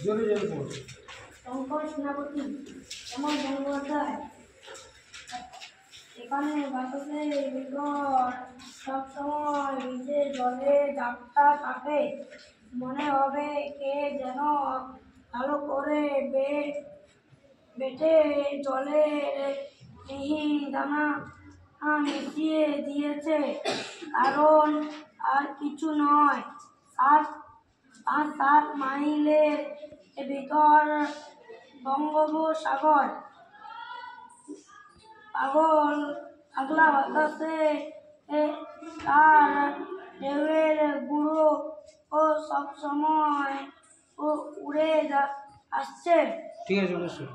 জোরে জোরে পড়ো। শঙ্কর সেনাপতি এমন বন্দ্যোপাধ্যায় এখানে বাতাসের বিকট সবসময় ভিজে জলে ডাবটা থাকে, মনে হবে কে যেন ভালো করে বেটে জলের মিহি দানা মিশিয়ে দিয়েছে। কারণ আর কিছু নয়, 5-7 মাইলের ভিতর বঙ্গোপসাগর। পাগলা বাতাসে তার ঢেউয়ের গুঁড়ো ও সবসময় উড়ে আসছে। ঠিক আছে, অবশ্যই।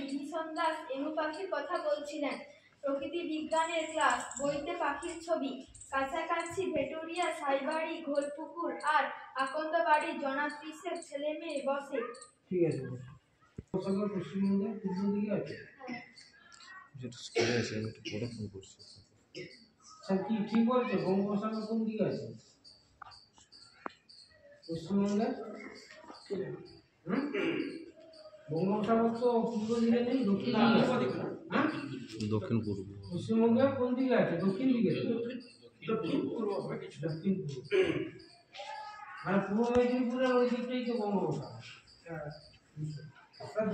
বিভীষণ দাস এনু পাখির কথা বলছিলেন। প্রকৃতি বিজ্ঞানের ক্লাস, বইতে পাখির ছবি, কাছাকাছি ভেটোরিয়া, সাইবাড়ি, ঘোলপুকুর আর আকন্দবাড়ির জনাত্রিশের ছেলে মেয়ে বসে। ঠিক আছে, বঙ্গোপসাগর পশ্চিমবঙ্গের পূর্ব দিকে আছে। যেটা স্কুলে আছে, আমি একটু পরে ফোন করছি। স্যার কি ঠিক বলছে? বঙ্গোপসাগর কোন দিকে আছে? পশ্চিমবঙ্গের বঙ্গোপসাগর তো পূর্ব দিকে নেই, দক্ষিণ দিকে। হ্যাঁ, দক্ষিণ পূর্ব। পশ্চিমবঙ্গের কোন দিকে আছে? দক্ষিণ দিকে। দক্ষিণ পূর্ব। মানে পূর্ব মেদিনীপুরের ওই দিকটাই তো বঙ্গোপসাগর।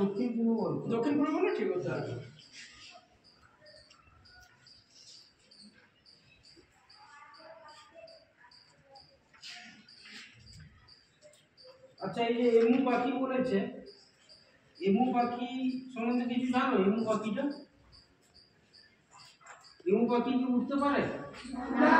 দক্ষিণ পূর্ব বলতে, দক্ষিণ পূর্ব বলে ঠিক আছে। আচ্ছা, এই যে এমু পাখি বলেছে, এমু পাখি সম্বন্ধে কিছু জানো? এমু পাখিটা, এমু পাখি কি উঠতে পারে? না।